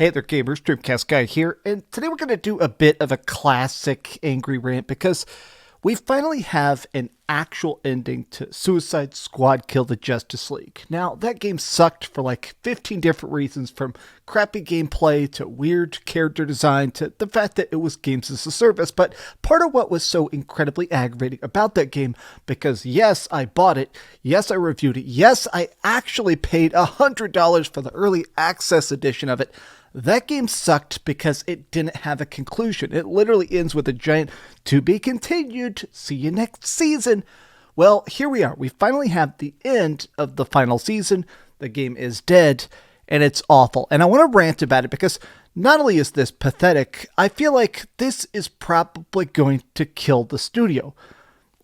Hey there gamers, DreamcastGuy here, and today we're going to do a bit of a classic angry rant because we finally have an actual ending to Suicide Squad Kill the Justice League. Now, that game sucked for like 15 different reasons, from crappy gameplay to weird character design to the fact that it was games as a service, but part of what was so incredibly aggravating about that game, because yes, I bought it, yes, I reviewed it, yes, I actually paid $100 for the early access edition of it. That game sucked because it didn't have a conclusion. It literally ends with a giant "to be continued, see you next season." Well, here we are. We finally have the end of the final season. The game is dead, and it's awful. And I want to rant about it because not only is this pathetic, I feel like this is probably going to kill the studio.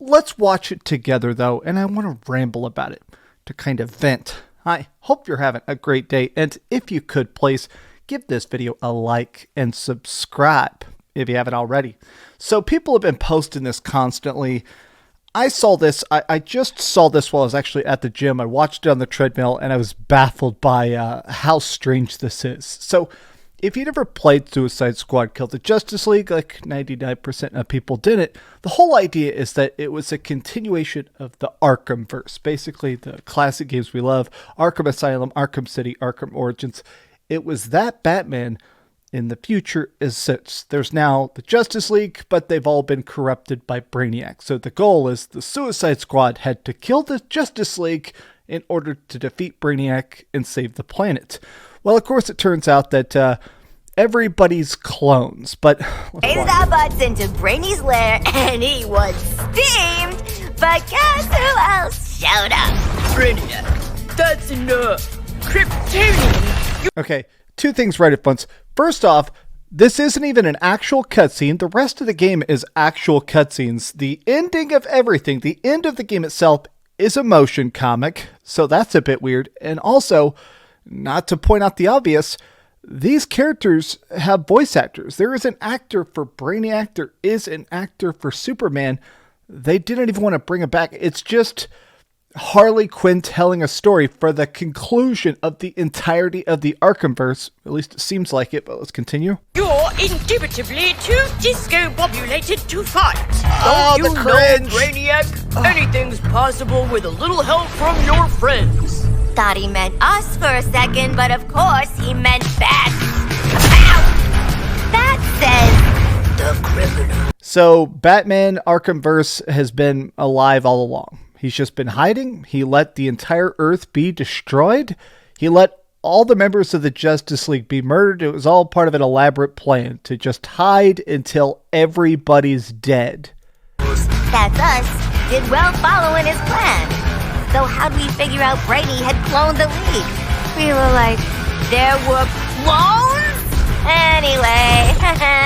Let's watch it together, though, and I want to ramble about it to kind of vent. I hope you're having a great day, and if you could, please give this video a like and subscribe if you haven't already. So people have been posting this constantly. I saw this. I just saw this while I was actually at the gym. I watched it on the treadmill and I was baffled by how strange this is. So if you'd ever played Suicide Squad Kill the Justice League, like 99% of people didn't, the whole idea is that it was a continuation of the Arkham-Verse. Basically the classic games we love, Arkham Asylum, Arkham City, Arkham Origins. It was that Batman in the future as such. There's now the Justice League, but they've all been corrupted by Brainiac. So the goal is the Suicide Squad had to kill the Justice League in order to defeat Brainiac and save the planet. Well, of course, it turns out that everybody's clones, but Raised our butts into Brainy's lair, and he was steamed. But guess who else showed up? Brainiac, that's enough. Kryptonian. Okay, two things right at once. First off, this isn't even an actual cutscene. The rest of the game is actual cutscenes. The ending of everything, the end of the game itself, is a motion comic, so that's a bit weird. And also, not to point out the obvious, these characters have voice actors. There is an actor for Brainiac. There is an actor for Superman. They didn't even want to bring him back. It's just Harley Quinn telling a story for the conclusion of the entirety of the Arkham-Verse. At least it seems like it, but let's continue. You're indubitably too discombobulated to fight. Oh, Don't the you cringe. know, Brainiac? Anything's possible with a little help from your friends. Thought he meant us for a second, but of course he meant that. Ow! That says the criminal. So Batman Arkham-Verse has been alive all along. He's just been hiding. He let the entire Earth be destroyed. He let all the members of the Justice League be murdered. It was all part of an elaborate plan to just hide until everybody's dead. That's us. Did well following his plan. So how'd we figure out Brady had cloned the League? We were like, there were clones? Anyway,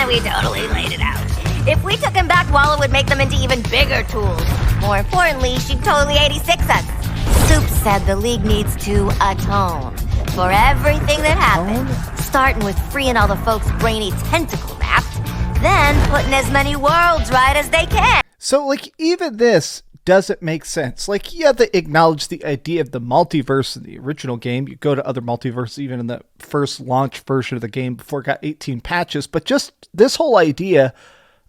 we totally laid it out. If we took him back, Walla would make them into even bigger tools. More importantly, she'd totally 86 us. Soup said the League needs to atone for everything that happened. Starting with freeing all the folks Brainy tentacle wrapped, then putting as many worlds right as they can. So, like, even this doesn't make sense. Like, yeah, they acknowledge the idea of the multiverse in the original game. You go to other multiverses, even in the first launch version of the game before it got 18 patches. But just this whole idea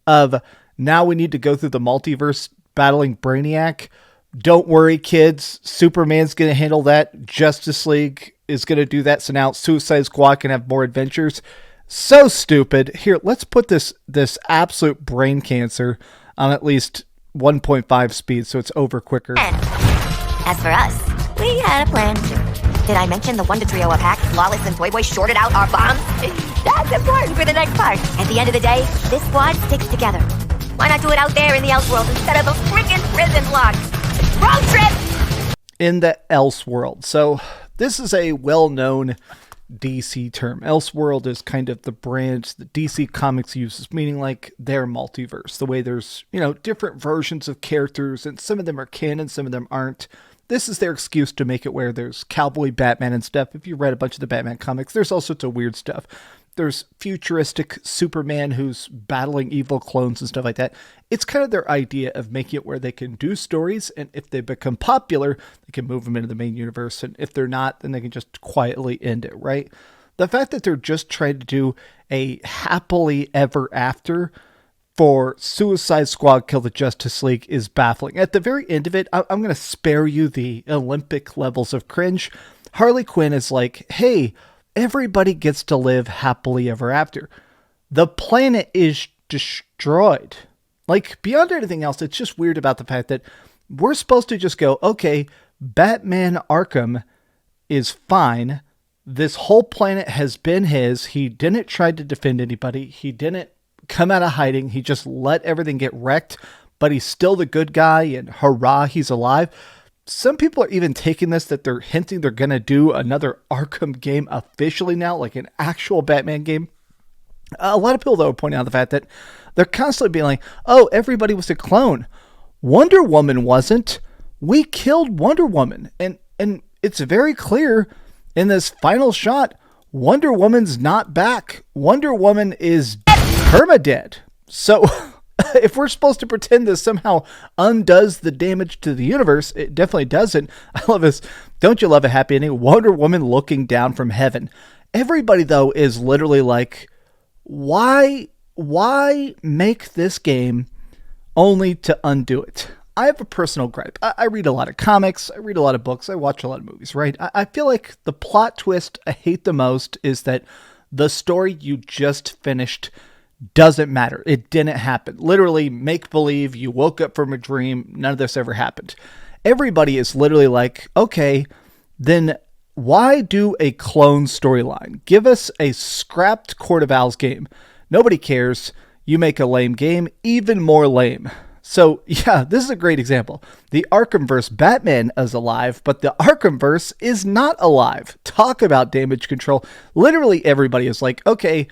of now we need to go through the multiverse battling Brainiac. Don't worry, kids. Superman's going to handle that. Justice League is going to do that. So now Suicide Squad can have more adventures. So stupid. Here, let's put this absolute brain cancer on at least 1.5 speed so it's over quicker. And as for us, we had a plan too. Did I mention the Wonder Trio of hacks, Lawless, and Toy Boy shorted out our bombs? That's important for the next part. At the end of the day, this squad sticks together. Why not do it out there in the Elseworld instead of a freaking prison block? Road trip! In the Elseworld. So this is a well-known DC term. Elseworld is kind of the brand that DC Comics uses, meaning like their multiverse. The way there's, different versions of characters, and some of them are canon, some of them aren't. This is their excuse to make it where there's cowboy Batman and stuff. If you read a bunch of the Batman comics, there's all sorts of weird stuff. There's futuristic Superman who's battling evil clones and stuff like that. It's kind of their idea of making it where they can do stories, and if they become popular, they can move them into the main universe. And if they're not, then they can just quietly end it, right? The fact that they're just trying to do a happily ever after for Suicide Squad Kill the Justice League is baffling. At the very end of it, I'm going to spare you the Olympic levels of cringe. Harley Quinn is like, hey, everybody gets to live happily ever after. The planet is destroyed. Like, beyond anything else, it's just weird about the fact that we're supposed to just go, okay, Batman Arkham is fine. This whole planet has been his. He didn't try to defend anybody. He didn't come out of hiding. He just let everything get wrecked, but he's still the good guy, and hurrah, he's alive. Some people are even taking this that they're hinting they're going to do another Arkham game officially now, like an actual Batman game. A lot of people, though, are pointing out the fact that they're constantly being like, oh, everybody was a clone. Wonder Woman wasn't. We killed Wonder Woman. And it's very clear in this final shot, Wonder Woman's not back. Wonder Woman is permadead. So if we're supposed to pretend this somehow undoes the damage to the universe, it definitely doesn't. I love this. Don't you love a happy ending? Wonder Woman looking down from heaven. Everybody, though, is literally like, why make this game only to undo it? I have a personal gripe. I read a lot of comics. I read a lot of books. I watch a lot of movies, right? I feel like the plot twist I hate the most is that the story you just finished doesn't matter. It didn't happen. Literally, make believe you woke up from a dream. None of this ever happened. Everybody is literally like, okay, then why do a clone storyline? Give us a scrapped Court of Owls game. Nobody cares. You make a lame game even more lame. So, yeah, this is a great example. The ArkhamVerse Batman is alive, but the ArkhamVerse is not alive. Talk about damage control. Literally everybody is like, okay,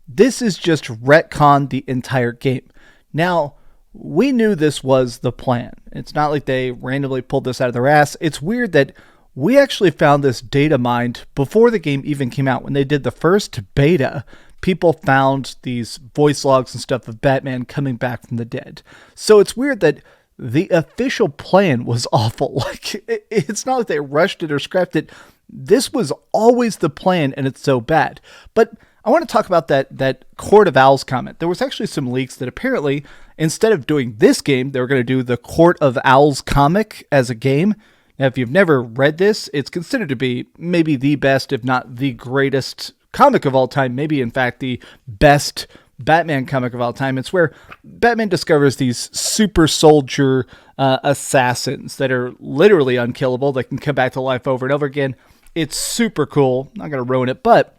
this is just retcon the entire game. Now, we knew this was the plan. It's not like they randomly pulled this out of their ass. It's weird that we actually found this data mined before the game even came out. When they did the first beta, people found these voice logs and stuff of Batman coming back from the dead. So it's weird that the official plan was awful. Like, it's not like they rushed it or scrapped it. This was always the plan, and it's so bad. But I want to talk about that Court of Owls comment. There was actually some leaks that apparently, instead of doing this game, they were going to do the Court of Owls comic as a game. Now, if you've never read this, it's considered to be maybe the best, if not the greatest comic of all time, maybe in fact the best Batman comic of all time. It's where Batman discovers these super soldier assassins that are literally unkillable, that can come back to life over and over again. It's super cool. Not going to ruin it, but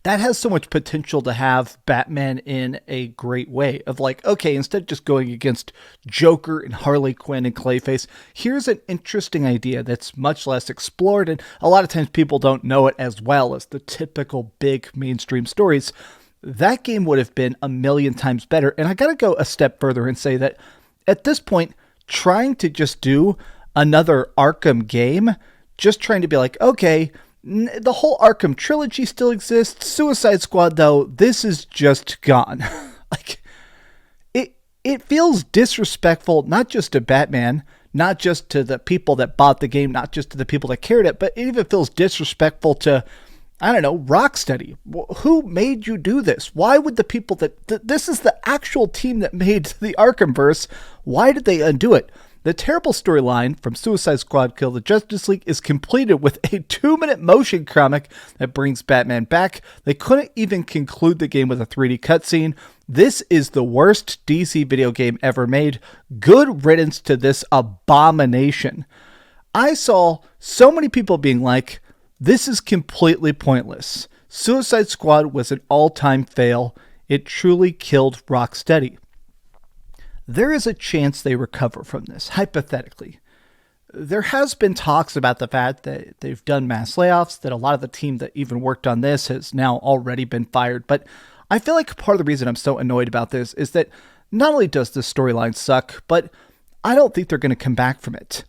that has so much potential to have Batman in a great way of like, okay, instead of just going against Joker and Harley Quinn and Clayface, here's an interesting idea that's much less explored. And a lot of times people don't know it as well as the typical big mainstream stories. That game would have been a million times better. And I got to go a step further and say that at this point, trying to just do another Arkham game, just trying to be like, okay, the whole Arkham trilogy still exists. Suicide Squad, though, this is just gone. Like, it feels disrespectful, not just to Batman, not just to the people that bought the game, not just to the people that carried it, but it even feels disrespectful to, I don't know, Rocksteady. Who made you do this? Why would the people this is the actual team that made the Arkhamverse. Why did they undo it? The terrible storyline from Suicide Squad Kill the Justice League is completed with a 2-minute motion comic that brings Batman back. They couldn't even conclude the game with a 3D cutscene. This is the worst DC video game ever made. Good riddance to this abomination. I saw so many people being like, this is completely pointless. Suicide Squad was an all-time fail. It truly killed Rocksteady. There is a chance they recover from this, hypothetically. There has been talks about the fact that they've done mass layoffs, that a lot of the team that even worked on this has now already been fired. But I feel like part of the reason I'm so annoyed about this is that not only does the storyline suck, but I don't think they're going to come back from it.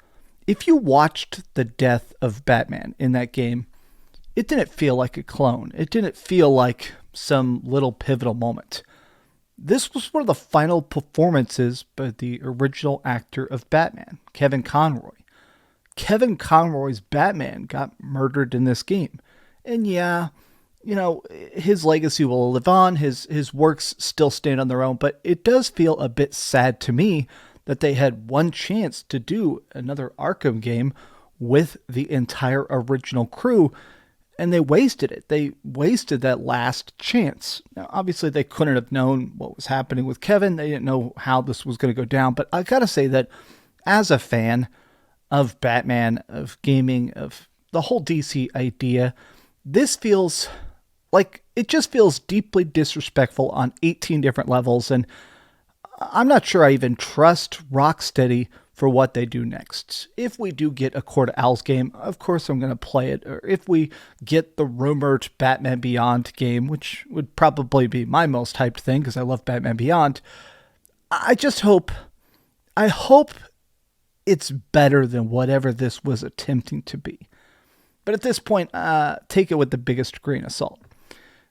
If you watched the death of Batman in that game, it didn't feel like a clone. It didn't feel like some little pivotal moment. This was one of the final performances by the original actor of Batman, Kevin Conroy. Kevin Conroy's Batman got murdered in this game. And yeah, you know, his legacy will live on, his works still stand on their own, but it does feel a bit sad to me that they had one chance to do another Arkham game with the entire original crew, and they wasted it. They wasted that last chance. Now, obviously, they couldn't have known what was happening with Kevin. They didn't know how this was going to go down, but I gotta say that as a fan of Batman, of gaming, of the whole DC idea, this feels like it just feels deeply disrespectful on 18 different levels, and I'm not sure I even trust Rocksteady for what they do next. If we do get a Court of Owls game, of course I'm going to play it. Or if we get the rumored Batman Beyond game, which would probably be my most hyped thing because I love Batman Beyond, I hope it's better than whatever this was attempting to be. But at this point, take it with the biggest grain of salt.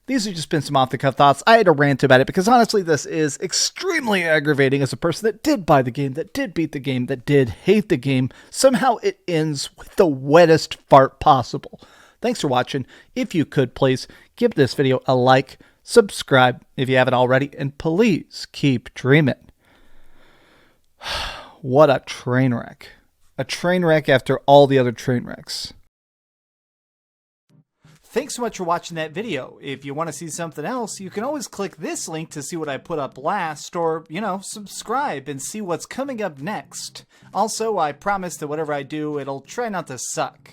These have just been some off-the-cuff thoughts. I had to rant about it because honestly, this is extremely aggravating as a person that did buy the game, that did beat the game, that did hate the game. Somehow it ends with the wettest fart possible. Thanks for watching. If you could, please give this video a like, subscribe if you haven't already, and please keep dreaming. What a train wreck. A train wreck after all the other train wrecks. Thanks so much for watching that video. If you want to see something else, you can always click this link to see what I put up last, or, you know, subscribe and see what's coming up next. Also, I promise that whatever I do, it'll try not to suck.